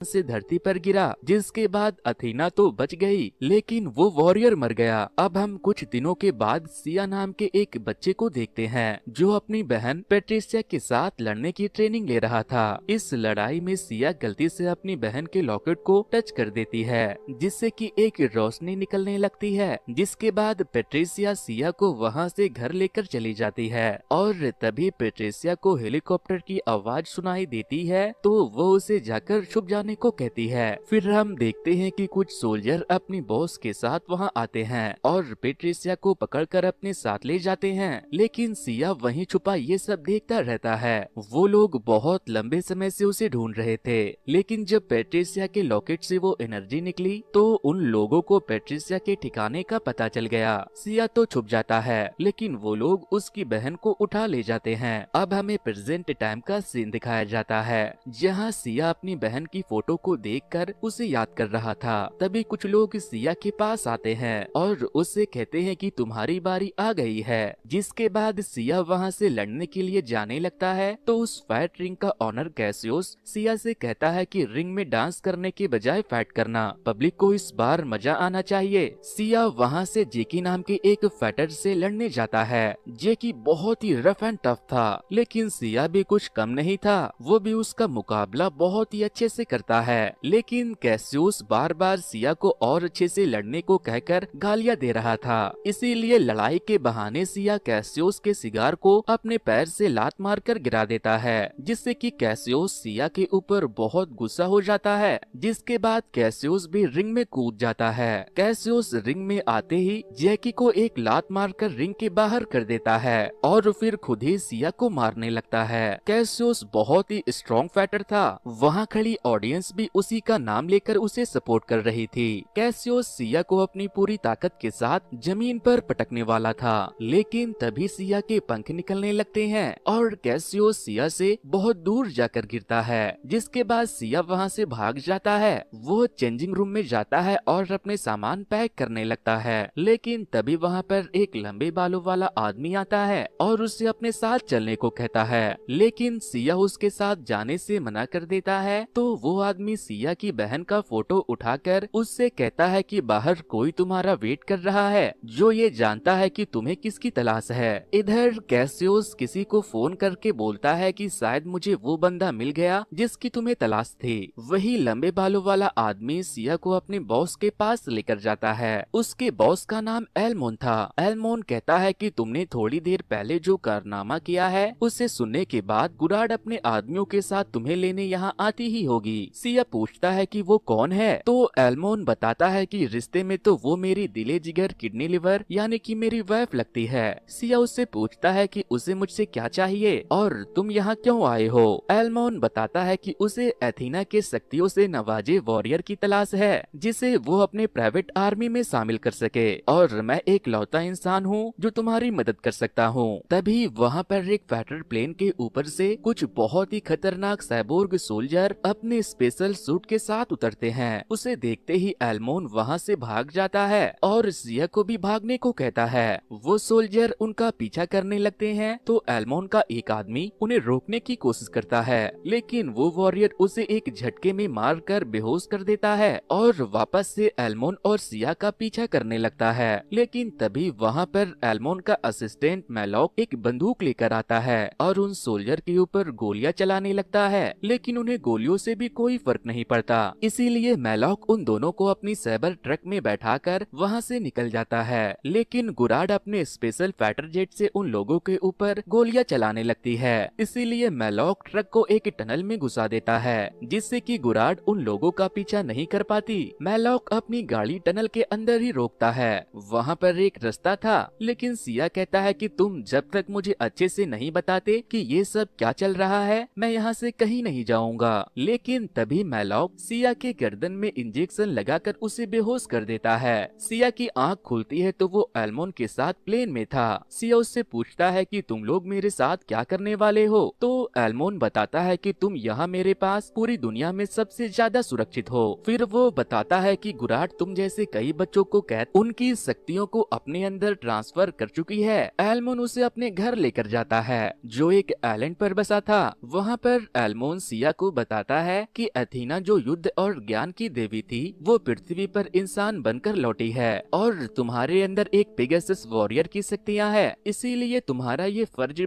से धरती पर गिरा, जिसके बाद अथीना तो बच गई लेकिन वो वॉरियर मर गया। अब हम कुछ दिनों के बाद सिया नाम के एक बच्चे को देखते हैं जो अपनी बहन पेट्रिसिया के साथ लड़ने की ट्रेनिंग ले रहा था। इस लड़ाई में सिया गलती से अपनी बहन के लॉकेट को टच कर देती है जिससे कि एक रोशनी निकलने लगती है, जिसके बाद पेट्रिसिया सिया को वहां से घर लेकर चली जाती है और तभी पेट्रिसिया को हेलीकॉप्टर की आवाज सुनाई देती है तो वो उसे जाकर छुप जाने को कहती है। फिर हम देखते हैं कि कुछ सोल्जर अपनी बॉस के साथ वहां आते हैं और पेट्रिसिया को पकड़कर अपने साथ ले जाते हैं, लेकिन सिया वहीं छुपा ये सब देखता रहता है। वो लोग बहुत लंबे समय से उसे ढूंढ रहे थे, लेकिन जब पेट्रिसिया के लॉकेट से वो एनर्जी निकली तो उन लोगों को पेट्रिसिया के ठिकाने का पता चल गया। सिया तो छुप जाता है लेकिन वो लोग उसकी बहन को उठा ले जाते हैं। अब हमें प्रेजेंट टाइम का सीन दिखाया जाता है जहाँ सिया अपनी बहन की फोटो को देखकर उसे याद कर रहा था। तभी कुछ लोग सिया के पास आते हैं और उससे कहते हैं कि तुम्हारी बारी आ गई है, जिसके बाद सिया वहाँ से लड़ने के लिए जाने लगता है तो उस फाइट रिंग का ऑनर कैसियोस सिया से कहता है कि रिंग में डांस करने के बजाय फाइट करना, पब्लिक को इस बार मजा आना चाहिए। सिया वहाँ से जेकी नाम के एक फाइटर से लड़ने जाता है। जेकी बहुत ही रफ एंड टफ था लेकिन सिया भी कुछ कम नहीं था, वो भी उसका मुकाबला बहुत ही अच्छे से करता है। लेकिन कैसियोस बार बार सिया को और अच्छे से लड़ने को कहकर गालियां दे रहा था, इसीलिए लड़ाई के बहाने सिया कैसियोस के सिगार को अपने पैर से लात मारकर गिरा देता है, जिससे कि कैसियोस सिया के ऊपर बहुत गुस्सा हो जाता है। जिसके बाद कैसियोस भी रिंग में कूद जाता है। कैसियोस रिंग में आते ही जैकी को एक लात मारकर रिंग के बाहर कर देता है और फिर खुद ही सिया को मारने लगता है। कैसियोस बहुत ही स्ट्रॉन्ग फाइटर था, वहाँ खड़ी ऑडियंस भी उसी का नाम लेकर उसे सपोर्ट कर रही थी। कैसियोस सिया को अपनी पूरी ताकत के साथ जमीन पर पटकने वाला था, लेकिन तभी सिया के पंख निकलने लगते हैं और कैसियोस सिया से बहुत दूर जाकर गिरता है, जिसके बाद सिया वहाँ से भाग जाता है। वो चेंजिंग रूम में जाता है और अपने सामान पैक करने लगता है, लेकिन तभी वहाँ पर एक लंबे बालों वाला आदमी आता है और उससे अपने साथ चलने को कहता है, लेकिन सिया उसके साथ जाने से मना कर देता है। तो वो आदमी सिया की बहन का फोटो उठाकर उससे कहता है कि बाहर कोई तुम्हारा वेट कर रहा है जो ये जानता है कि तुम्हें किसकी तलाश है। इधर कैसियोस किसी को फोन करके बोलता है कि शायद मुझे वो बंदा मिल गया जिसकी तुम्हें तलाश थी। वही लंबे बालों वाला आदमी सिया को अपने बॉस के पास लेकर जाता है। उसके बॉस का नाम एल्मोन था। एल्मोन कहता है कि तुमने थोड़ी देर पहले जो कारनामा किया है उसे सुनने के बाद गुराड अपने आदमियों के साथ तुम्हें लेने यहाँ आती ही होगी। सिया पूछता है कि वो कौन है तो एल्मोन बताता है कि रिश्ते में तो वो मेरी दिले जिगर किडनी लिवर यानी कि मेरी वाइफ लगती है। सिया उससे पूछता है कि उसे मुझसे क्या चाहिए और तुम यहाँ क्यों आए हो। एल्मोन बताता है कि उसे एथीना के शक्तियों से नवाजे वॉरियर की तलाश है जिसे वो अपने प्राइवेट आर्मी में शामिल कर सके, और मैं एक लौता इंसान हूँ जो तुम्हारी मदद कर सकता हूँ। तभी वहाँ पर एक फाइटर प्लेन के ऊपर से कुछ बहुत ही खतरनाक साइबोर्ग सोल्जर अपने स्पेशल सूट के साथ उतरते हैं। उसे देखते ही एल्मोन वहाँ से भाग जाता है और सिया को भी भागने को कहता है। वो सोल्जर उनका पीछा करने लगते हैं तो एल्मोन का एक आदमी उन्हें रोकने की कोशिश करता है, लेकिन वो वॉरियर उसे एक झटके में मार कर बेहोश कर देता है और वापस से एल्मोन और सिया का पीछा करने लगता है। लेकिन तभी वहाँ पर एल्मोन का असिस्टेंट मैलॉक एक बंदूक लेकर आता है और उन सोल्जर के ऊपर गोलियां चलाने लगता है, लेकिन उन्हें गोलियों से भी कोई फर्क नहीं पड़ता। इसीलिए मैलॉक उन दोनों को अपनी साइबर ट्रक में बैठाकर वहाँ से निकल जाता है, लेकिन गुराड अपने स्पेशल फाइटर जेट से उन लोगों के ऊपर गोलियां चलाने लगती है। इसीलिए मैलॉक ट्रक को एक टनल में घुसा देता है जिससे कि गुराड उन लोगों का पीछा नहीं कर पाती। मैलॉक अपनी गाड़ी टनल के अंदर ही रोकता है। वहाँ पर एक रास्ता था, लेकिन सिया कहता है कि तुम जब तक मुझे अच्छे से नहीं बताते कि ये सब क्या चल रहा है मैं यहाँ से कहीं नहीं जाऊंगा। लेकिन तभी मैलॉक सिया के गर्दन में इंजेक्शन लगाकर उसे बेहोश कर देता है। सिया की आंख खुलती है तो वो एल्मोन के साथ प्लेन में था। सिया उससे पूछता है कि तुम लोग मेरे साथ क्या करने वाले हो, तो एल्मोन बताता है कि तुम यहाँ मेरे पास पूरी दुनिया में सबसे ज्यादा सुरक्षित हो। फिर वो बताता है कि गुराड तुम जैसे कई बच्चों को कैद उनकी शक्तियों को अपने अंदर ट्रांसफर कर चुकी है। एल्मोन उसे अपने घर लेकर जाता है जो एक आइलैंड पर बसा था। वहाँ पर एल्मोन सिया को बताता है कि अथीना जो युद्ध और ज्ञान की देवी थी वो पृथ्वी पर इंसान बनकर लौटी है और तुम्हारे अंदर एक पेगासस वॉरियर की शक्तियाँ है, इसीलिए तुम्हारा ये फर्ज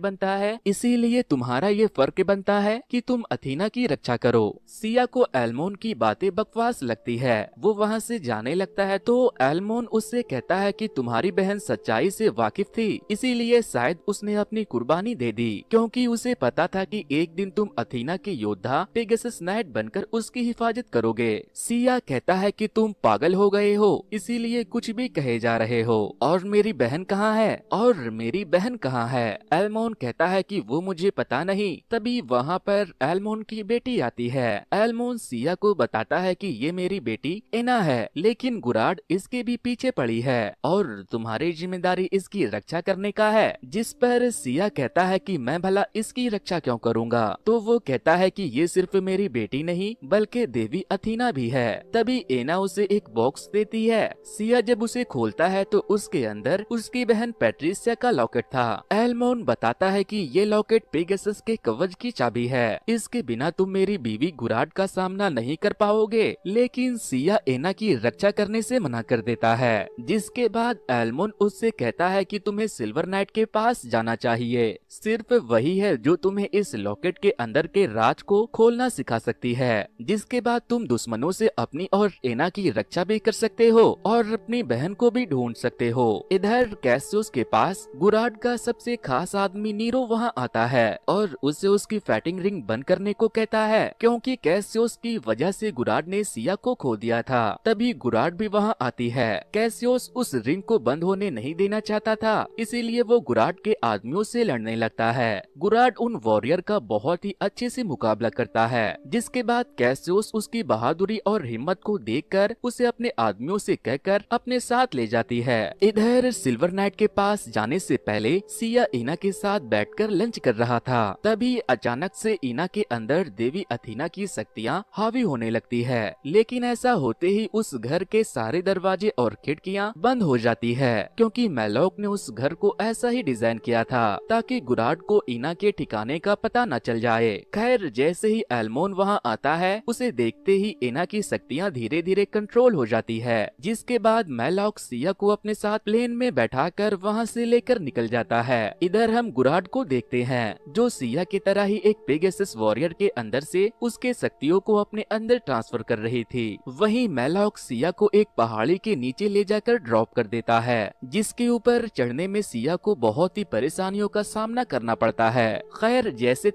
बनता है कि तुम अथीना की रक्षा करो। सिया को एल्मोन की बातें बकवास लगती है, वो वहाँ से जाने लगता है तो एल्मोन उससे कहता है कि तुम्हारी बहन सच्चाई से वाकिफ थी, इसीलिए शायद उसने अपनी कुर्बानी दे दी, क्योंकि उसे पता था कि एक दिन तुम अथीना के योद्धा पेगासस नाइट बनकर उसकी हिफाजत करोगे। सिया कहता है कि तुम पागल हो गए हो, इसीलिए कुछ भी कहे जा रहे हो, और मेरी बहन कहाँ है? एल्मोन कहता है कि वो मुझे पता नहीं। तभी वहाँ पर एल्मोन की बेटी आती है। एल्मोन सिया को बताता है कि ये मेरी बेटी एना है, लेकिन गुराड इसके भी पीछे पड़ी है और तुम्हारी जिम्मेदारी इसकी रक्षा करने का है। जिस पर सिया कहता है कि मैं भला इसकी रक्षा क्यों करूँगा? तो वो कहता है कि ये सिर्फ मेरी बेटी नहीं बल्कि देवी अथीना भी है। तभी एना उसे एक बॉक्स देती है। सिया जब उसे खोलता है तो उसके अंदर उसकी बहन पैट्रिसिया का लॉकेट था। एल्मोन बताता है कि ये लॉकेट पेगासस के कवच की चाबी है, इसके बिना तुम मेरी बीवी गुराड का सामना नहीं कर पाओगे। लेकिन सिया एना की रक्षा करने से मना कर देता है, जिसके बाद एल्मोन उससे कहता है कि तुम्हें सिल्वर नाइट के पास जाना चाहिए, सिर्फ वही है जो तुम्हें इस लॉकेट के अंदर के राज को खोलना सिखा सकती है, जिसके बाद तुम दुश्मनों से अपनी और एना की रक्षा भी कर सकते हो और अपनी बहन को भी ढूंढ सकते हो। इधर कैसियस के पास गुराड का सबसे खास आदमी नीरो वहाँ आता है और उसे उसकी फाइटिंग रिंग बंद करने को कहता है, क्योंकि कैसियस की वजह से गुराड ने सिया को खो दिया था। तभी गुराड भी वहाँ आती है। कैसियस उस रिंग को बंद होने नहीं देना चाहता था, इसीलिए वो गुराड के आदमियों से लड़ने लगता है। गुराड उन वॉरियर का बहुत ही अच्छे से मुकाबला करता है, जिसके बाद कैसियस उसकी बहादुरी और हिम्मत को देखकर उसे अपने आदमियों से कहकर अपने साथ ले जाती है। इधर सिल्वर नाइट के पास जाने से पहले सिया इना के साथ बैठकर लंच कर रहा था। तभी अचानक से इना के अंदर देवी अथीना की शक्तियाँ हावी होने लगती है, लेकिन ऐसा होते ही उस घर के सारे दरवाजे और खिड़कियाँ बंद हो जाती है, क्योंकि मैलॉक ने उस घर को ऐसा ही डिजाइन किया था ताकि गुराड को इना के ठिकाने का पता न चल जाए। खैर, जैसे ही एल्मोन वहाँ आता है उसे देखते ही इना की शक्तियाँ धीरे धीरे कंट्रोल हो जाती है, जिसके बाद मैलॉक सिया को अपने साथ प्लेन में बैठाकर वहाँ से लेकर निकल जाता है। इधर हम गुराड को देखते हैं जो सिया की तरह ही एक पेगासस वॉरियर के अंदर से उसके शक्तियों को अपने अंदर ट्रांसफर कर रही थी। वहीं मैलॉक सिया को एक पहाड़ी के नीचे ले जाकर ड्रॉप कर देता है, जिसके ऊपर चढ़ने में सिया को बहुत ही परेशानियों का सामना करना पड़ता है। खैर, जैसे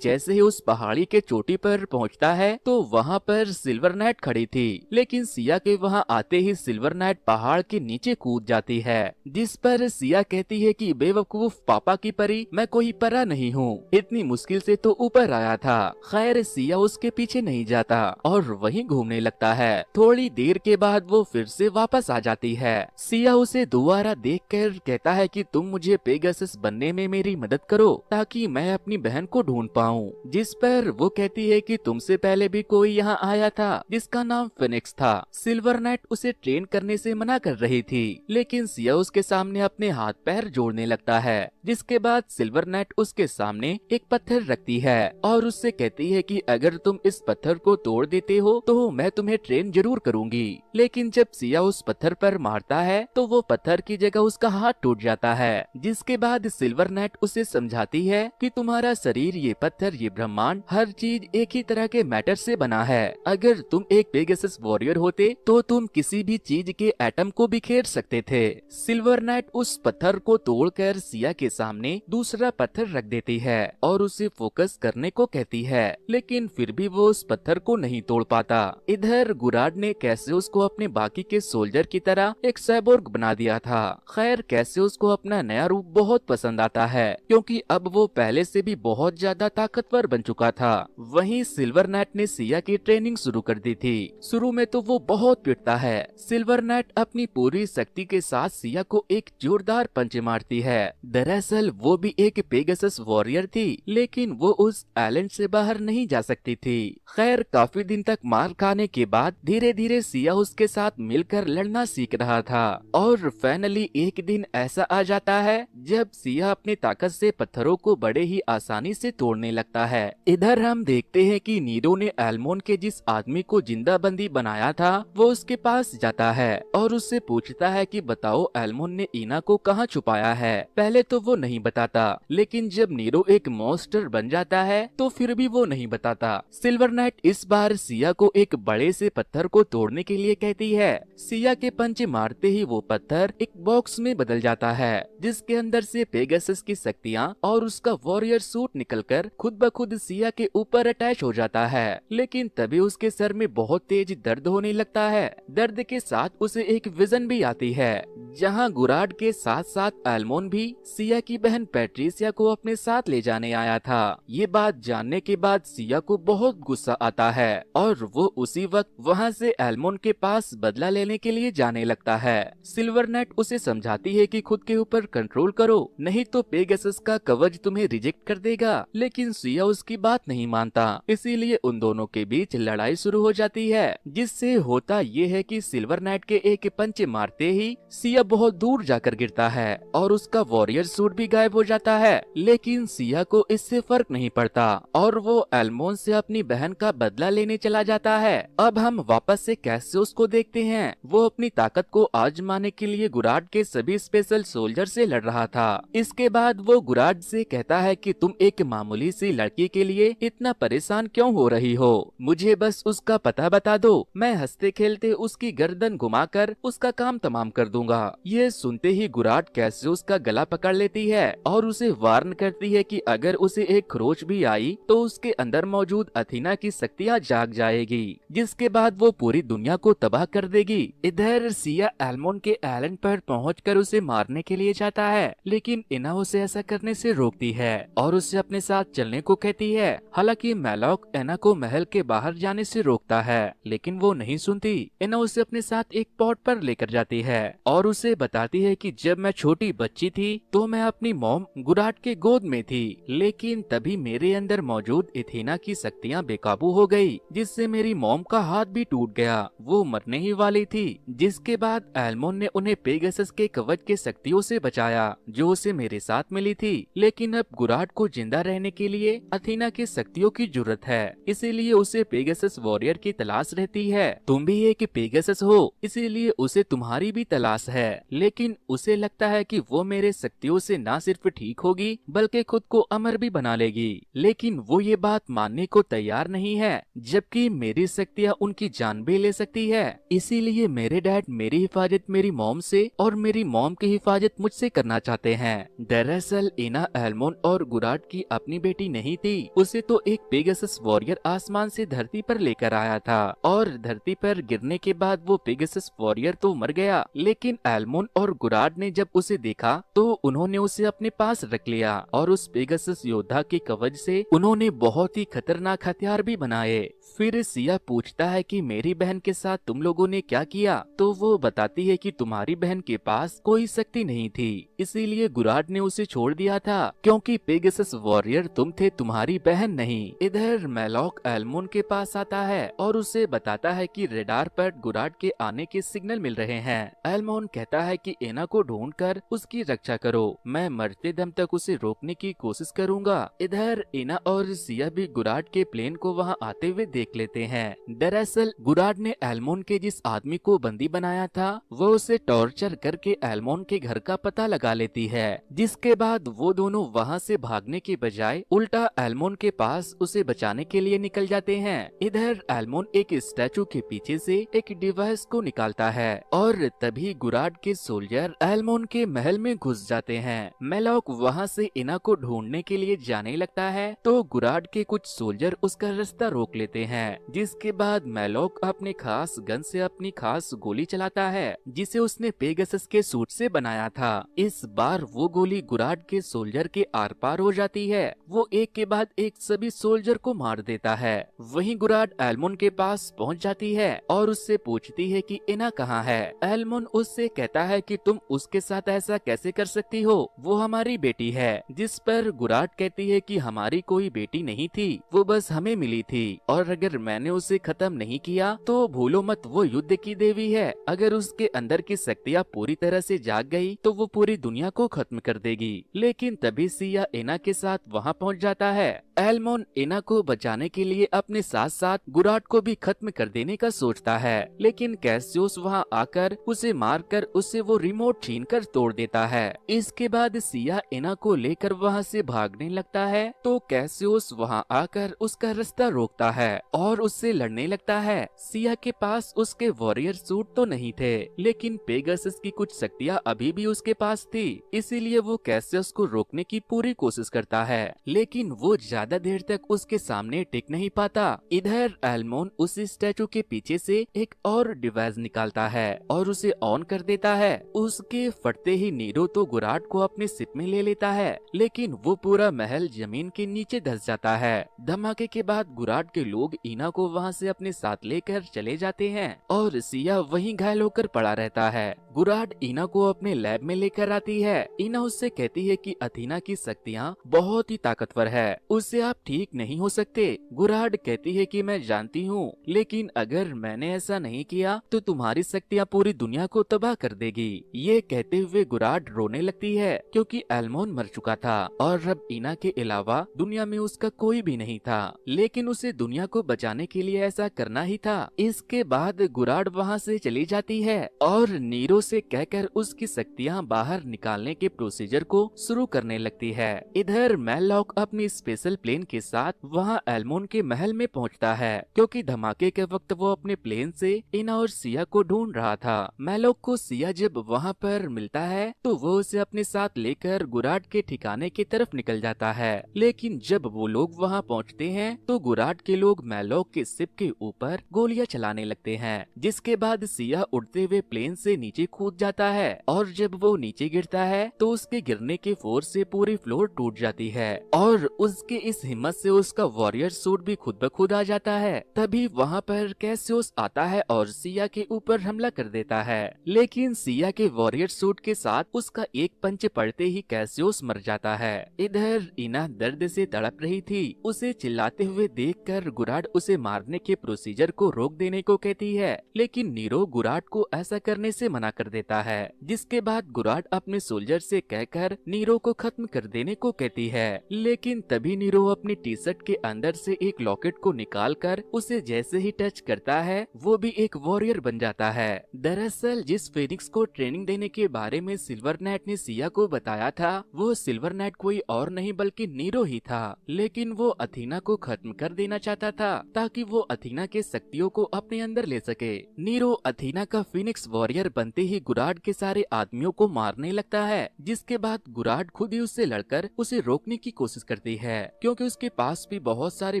ही उस पहाड़ी के चोटी पर पहुंचता है तो वहां पर सिल्वर नाइट खड़ी थी, लेकिन सिया के वहां आते ही सिल्वर नाइट पहाड़ के नीचे कूद जाती है, जिस पर सिया कहती है कि बेवकूफ पापा की परी, मैं कोई परा नहीं हूँ, इतनी मुश्किल से तो ऊपर आया था। खैर, सिया उसके पीछे नहीं जाता और वहीं घूमने लगता है। थोड़ी देर के बाद वो फिर से वापस आ जाती है। सिया उसे दोबारा देखकर कहता है कि तुम मुझे पेगासस बनने में मेरी मदद करो ताकि मैं अपनी बहन को ढूंढ पाऊँ। जिस पर वो कहती है कि तुमसे पहले भी कोई यहाँ आया था जिसका नाम फिनिक्स था। सिल्वर नाइट उसे ट्रेन करने से मना कर रही थी, लेकिन सिया उसके सामने अपने हाथ पैर जोड़ने लगता है, जिसके बाद सिल्वर नाइट उसके सामने एक पत्थर रखती है और उससे कहती है कि अगर तुम इस पत्थर को तोड़ देते हो तो मैं तुम्हें ट्रेन जरूर करूंगी। लेकिन जब सिया उस पत्थर पर मारता है तो वो पत्थर की जगह उसका हाथ टूट जाता है, जिसके बाद सिल्वर नाइट उसे समझाती है कि तुम्हारा शरीर, ये पत्थर, ये ब्रह्मांड, हर चीज एक ही तरह के मैटर से बना है। अगर तुम एक पेगासस वॉरियर होते तो तुम किसी भी चीज के एटम को बिखेर सकते थे। सिल्वर नाइट उस पत्थर को तोड़कर सिया के सामने दूसरा पत्थर रख देती है और उसे फोकस करने को कहती है, लेकिन फिर भी वो उस पत्थर को नहीं तोड़ पाता। इधर गुराड ने कैसियस को अपने बाकी के सोल्जर की तरह एक साइबोर्ग बना दिया था। खैर, कैसियस को अपना नया रूप बहुत पसंद आता है, क्योंकि अब वो पहले से भी बहुत ज्यादा ताकतवर बन चुका था। वहीं सिल्वर नाइट ने सिया की ट्रेनिंग शुरू कर दी थी। शुरू में तो वो बहुत पिटता है। सिल्वर नाइट अपनी पूरी शक्ति के साथ सिया को एक जोरदार पंच मारती है। दरअसल वो भी एक पेगासस वॉरियर थी, लेकिन वो उस आइलैंड से बाहर नहीं जा सकती थी। खैर, काफी दिन तक मार खाने के बाद धीरे धीरे सिया उसके साथ मिलकर लड़ना सीख रहा था और फाइनली एक दिन ऐसा आ जाता है जब सिया अपनी ताकत से पत्थरों को बड़े ही आसानी से तोड़ने लगता है। इधर हम देखते हैं कि नीरो नीरो ने एल्मोन के जिस आदमी को जिंदा बंदी बनाया था वो उसके पास जाता है और उससे पूछता है कि बताओ एल्मोन ने ईना को कहाँ छुपाया है। पहले तो वो नहीं बताता, लेकिन जब नीरो एक मॉन्स्टर बन जाता है तो फिर भी वो नहीं बताता। सिल्वर नाइट इस बार सिया को एक बड़े से पत्थर को तोड़ने के लिए कहती है। सिया के पंचे मारते ही वो पत्थर एक बॉक्स में बदल जाता है जिसके अंदर से पेगासस की शक्तियाँ और उसका वॉरियर सूट निकलकर खुद ब खुद सिया के ऊपर अटैच हो जाता है। लेकिन तभी उसके सर में बहुत तेज दर्द होने लगता है। दर्द के साथ उसे एक विजन भी आती है जहां गुराड के साथ साथ एल्मोन भी सिया की बहन पैट्रिसिया को अपने साथ ले जाने आया था। ये बात जानने के बाद सिया को बहुत गुस्सा आता है और वो उसी वक्त वहां से एल्मोन के पास बदला लेने के लिए जाने लगता है। सिल्वर नाइट उसे समझाती है कि खुद के ऊपर कंट्रोल करो, नहीं तो पेगासस का कवच तुम्हें रिजेक्ट कर देगा, लेकिन सिया उसकी बात नहीं मानता। इसीलिए उन दोनों के बीच लड़ाई शुरू हो जाती है, जिससे होता ये है कि सिल्वर नाइट के एक पंचे मारते ही सिया बहुत दूर जाकर गिरता है और उसका वॉरियर सूट भी गायब हो जाता है। लेकिन सिया को इससे फर्क नहीं पड़ता और वो एल्मोन से अपनी बहन का बदला लेने चला जाता है। अब हम वापस से कैसियोस को देखते हैं। वो अपनी ताकत को आजमाने के लिए गुराड के सभी स्पेशल सोल्जर से लड़ रहा था। इसके बाद वो गुराड से कहता है कि तुम एक मामूली सी लड़की के लिए इतना परेशान क्यों हो रही हो, मुझे बस उसका पता बता दो, मैं हंसते खेलते उसकी गर्दन घुमाकर उसका काम तमाम कर दूंगा। ये सुनते ही गुराड कैसियोस का गला पकड़ लेती है और उसे वार्न करती है कि अगर उसे एक खरोच भी आई तो उसके अंदर मौजूद अथीना की शक्तियाँ जाग जाएगी, जिसके बाद वो पूरी दुनिया को तबाह कर देगी। इधर सिया एल्मोन के आइलैंड पर पहुंचकर उसे मारने के लिए जाता है, लेकिन इना उसे ऐसा करने से रोकती है और उसे अपने साथ चलने को कहती है। हालांकि मैलॉक इना को महल के बाहर जाने से रोकता है, लेकिन वो नहीं सुनती। इना उसे अपने साथ एक पॉट पर लेकर जाती है और उसे बताती है कि जब मैं छोटी बच्ची थी तो मैं अपनी मॉम गुराड के गोद में थी, लेकिन तभी मेरे अंदर मौजूद एथेना की शक्तियाँ बेकाबू हो गई, जिससे मेरी मॉम का हाथ भी टूट गया, वो मरने ही वाली थी। जिसके बाद एल्मोन ने उन्हें पेगासस के कवच के शक्तियों से बचाया जो उसे मेरे साथ मिली थी। लेकिन अब गुराड को जिंदा रहने के लिए अथीना की शक्तियों की जरूरत है, इसीलिए उसे पेगासस वॉरियर की तलाश रहती है। तुम भी एक पेगासस हो, इसीलिए उसे तुम्हारी भी तलाश है। लेकिन उसे लगता है कि वो मेरे शक्तियों से न सिर्फ ठीक होगी बल्कि खुद को अमर भी बना लेगी, लेकिन वो ये बात मानने को तैयार नहीं है, जबकि मेरी शक्तियाँ उनकी जान भी ले सकती है। इसीलिए मेरे डैड मेरी हिफाजत मेरी मॉम से और मेरी मॉम की हिफाजत मुझसे करना चाहते हैं। दरअसल इना एल्मोन और गुराड की अपनी बेटी नहीं थी, उसे तो एक पेगासस वॉरियर आसमान से धरती पर लेकर आया था और धरती पर गिरने के बाद वो पेगासस वॉरियर तो मर गया, लेकिन एल्मोन और गुराड ने जब उसे देखा तो उन्होंने उसे अपने पास रख लिया और उस पेगासस योद्धा के कवच से उन्होंने बहुत ही खतरनाक हथियार भी बनाए। फिर सिया पूछता है कि मेरी बहन के साथ तुम लोगों ने क्या किया, तो वो बताती है कि तुम्हारी बहन के पास कोई शक्ति नहीं थी, इसीलिए गुराड ने उसे छोड़ दिया था, क्योंकि पेगासस वॉरियर तुम थे, तुम्हारी बहन नहीं। इधर मैलॉक एल्मोन के पास आता है और उसे बताता है कि रेडार पर गुराड के आने के सिग्नल मिल रहे हैं। एल्मोन कहता है कि एना को ढूंढकर उसकी रक्षा करो, मैं मरते दम तक उसे रोकने की कोशिश करूंगा। इधर एना और सिया भी गुराड के प्लेन को वहां आते हुए देख लेते हैं। दरअसल गुराड ने एल्मोन के जिस आदमी को बंदी बनाया था वो उसे टॉर्चर करके एल्मोन के घर का पता लगा लेती है, जिसके बाद वो दोनों वहां से भागने के बजाय उल्टा एल्मोन के पास उसे बचाने के लिए निकल जाते हैं। इधर एल्मोन एक स्टैचू के पीछे से एक डिवाइस को निकालता है और तभी गुराड के सोल्जर एल्मोन के महल में घुस जाते हैं। मैलॉक वहां से इना को ढूंढने के लिए जाने लगता है तो गुराड के कुछ सोल्जर उसका रास्ता रोक लेते हैं, जिसके बाद मैलॉक अपने खास गन से अपनी खास गोली चलाता है जिसे उसने पेगासस के सूट से बनाया था। इस बार वो गोली गुराड के सोल्जर के आर पार हो जाती है, वो एक के बाद एक सभी सोल्जर को मार देता है। वहीं गुराड एल्मोन के पास पहुंच जाती है और उससे पूछती है कि इना कहाँ है। एल्मोन उससे कहता है कि तुम उसके साथ ऐसा कैसे कर सकती हो, वो हमारी बेटी है। जिस पर गुराड कहती है कि हमारी कोई बेटी नहीं थी, वो बस हमें मिली थी और अगर मैंने उसे खत्म नहीं किया तो भूलो मत वो युद्ध की देवी है, अगर उसके अंदर की शक्तियाँ पूरी तरह से जाग गई तो वो पूरी दुनिया को खत्म कर देगी। लेकिन तभी सिया एना के साथ वहाँ पहुँच जाता है। एल्मोन इना को बचाने के लिए अपने साथ साथ गुराड को भी खत्म कर देने का सोचता है, लेकिन कैसियोस वहां आकर उसे मारकर उससे वो रिमोट छीनकर तोड़ देता है। इसके बाद सिया इना को लेकर वहां से भागने लगता है, तो कैसियोस वहां आकर उसका रास्ता रोकता है और उससे लड़ने लगता है। सिया के पास उसके वॉरियर सूट तो नहीं थे, लेकिन पेगासस की कुछ शक्तियां अभी भी उसके पास थी, इसीलिए वो कैसियस को रोकने की पूरी कोशिश करता है, लेकिन वो ज्यादा देर तक उसके सामने टिक नहीं पाता। इधर एल्मोन उस स्टैचू के पीछे से एक और डिवाइस निकालता है और उसे ऑन कर देता है। उसके फटते ही नीरो तो गुराड को अपने सिप में ले लेता है, लेकिन वो पूरा महल जमीन के नीचे धंस जाता है। धमाके के बाद गुराड के लोग इना को वहाँ से अपने साथ लेकर चले जाते हैं और सिया वहीं घायल होकर पड़ा रहता है। गुराड इना को अपने लैब में लेकर आती है। इना उससे कहती है कि अथीना की शक्तियाँ बहुत ही ताकतवर है, उससे आप ठीक नहीं हो सकते। गुराड कहती है कि मैं जानती हूँ, लेकिन अगर मैंने ऐसा नहीं किया तो तुम्हारी शक्तियाँ पूरी दुनिया को तबाह कर देगी। ये कहते हुए गुराड रोने लगती है, क्योंकि एल्मोन मर चुका था और अब इना के अलावा दुनिया में उसका कोई भी नहीं था, लेकिन उसे दुनिया को बचाने के लिए ऐसा करना ही था। इसके बाद गुराड वहाँ से चली जाती है और नीरो से कहकर उसकी शक्तियाँ बाहर निकालने के प्रोसीजर को शुरू करने लगती है। इधर मैलॉक अपनी स्पेशल प्लेन के साथ वहाँ एल्मोन के महल में पहुँचता है, क्योंकि धमाके के वक्त वो अपने प्लेन से इना और सिया को ढूंढ रहा था। मैलॉक को सिया जब वहाँ पर मिलता है तो वो उसे अपने साथ लेकर गुराड के ठिकाने की तरफ निकल जाता है, लेकिन जब वो लोग वहाँ पहुँचते हैं तो गुराड के लोग मैलॉक के शिप के ऊपर गोलियां चलाने लगते हैं, जिसके बाद सिया उड़ते हुए प्लेन से नीचे कूद जाता है और जब वो नीचे गिरता है तो उसके गिरने के फोर्स से पूरी फ्लोर टूट जाती है और उसके इस हिम्मत से उसका वॉरियर सूट भी खुद ब खुद आ जाता है। तभी वहाँ पर कैसियोस आता है और सिया के ऊपर हमला कर देता है, लेकिन सिया के वॉरियर सूट के साथ उसका एक पंच पड़ते ही कैसियोस मर जाता है। इधर इना दर्द से तड़प रही थी। उसे चिल्लाते हुए देखकर गुराड उसे मारने के प्रोसीजर को रोक देने को कहती है, लेकिन नीरो गुराड को ऐसा करने से मना कर देता है, जिसके बाद गुराड अपने सोल्जर से कहकर नीरो को खत्म कर देने को कहती है। लेकिन तभी नीरो अपनी टी शर्ट के अंदर से एक लॉकेट को निकालकर उसे जैसे ही टच करता है वो भी एक वॉरियर बन जाता है। दरअसल जिस फेनिक्स को ट्रेनिंग देने के बारे में सिल्वर नाइट ने सिया को बताया था, वो सिल्वर नाइट कोई और नहीं बल्कि नीरो ही था, लेकिन वो अथीना को खत्म कर देना चाहता था ताकि वो अथीना के शक्तियों को अपने अंदर ले सके। नीरो अथीना का फिनिक्स वॉरियर बनते ही गुराड के सारे आदमियों को मारने लगता है, जिसके बाद गुराड खुद ही उससे लड़कर उसे रोकने की कोशिश करती है, क्योंकि उसके पास भी बहुत सारे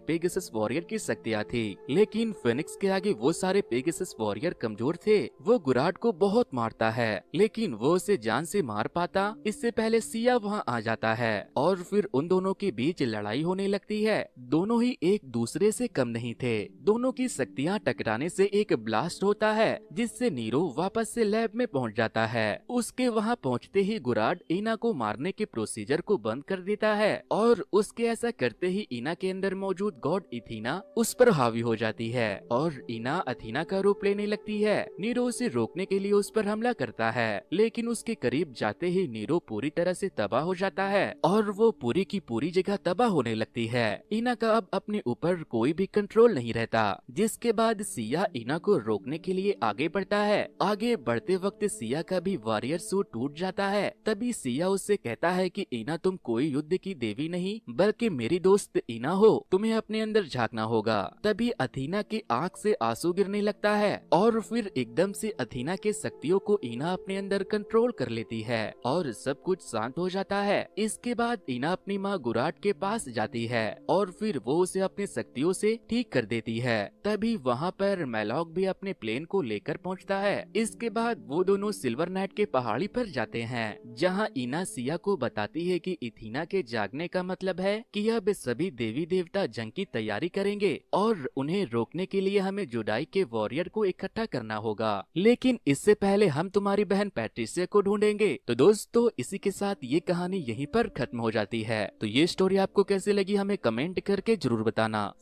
पेगासस वॉरियर की शक्तियाँ थी, लेकिन फिनिक्स के आगे वो सारे पेगासस वॉरियर कमजोर थे। वो गुराड को बहुत मारता है, लेकिन वो उसे जान से मार पाता इससे पहले सिया वहाँ आ जाता है और फिर उन दोनों के बीच लड़ाई होने लगती है। दोनों ही एक दूसरे से कम नहीं थे। दोनों की शक्तियाँ टकराने से एक ब्लास्ट होता है, जिससे नीरो वापस से लैब में पहुंच जाता है। उसके वहां पहुंचते ही गुराड इना को मारने के प्रोसीजर को बंद कर देता है और उसके ऐसा करते ही इना के अंदर मौजूद गॉड इथीना उस पर हावी हो जाती है और इना अथीना का रूप लेने लगती है। नीरो उसे रोकने के लिए उस पर हमला करता है, लेकिन उसके करीब जाते ही नीरो पूरी तरह से तबाह हो जाता है और वो पूरी की पूरी जगह तबाह होने लगती है। इना का अब अपने ऊपर कोई भी कंट्रोल नहीं रहता, जिसके बाद सिया इना को रोकने के लिए आगे बढ़ता है। आगे बढ़ते वक्त सिया का भी वॉरियर सूट टूट जाता है। तभी सिया उससे कहता है कि इना तुम कोई युद्ध की देवी नहीं बल्कि मेरी दोस्त इना हो, तुम्हें अपने अंदर झांकना होगा। तभी अथीना की आंख से आंसू गिरने लगता है और फिर एकदम से अथीना के शक्तियों को इना अपने अंदर कंट्रोल कर लेती है और सब कुछ शांत हो जाता है। इसके बाद इना अपनी माँ गुराड के पास जाती है और फिर वो उसे अपनी शक्तियों से ठीक कर देती है। तभी वहाँ पर मैलॉक भी अपने प्लेन को लेकर पहुँचता है। इसके बाद वो दोनों सिल्वर नाइट के पहाड़ी पर जाते हैं, जहाँ इना सिया को बताती है कि इथीना के जागने का मतलब है कि अब सभी देवी देवता जंग की तैयारी करेंगे और उन्हें रोकने के लिए हमें जुडाई के वॉरियर को इकट्ठा करना होगा, लेकिन इससे पहले हम तुम्हारी बहन पैट्रिसिया को ढूंढेंगे। तो दोस्तों इसी के साथ ये कहानी यहीं पर खत्म हो जाती है। तो ये स्टोरी आपको कैसी लगी हमें कमेंट करके जरूर बताना।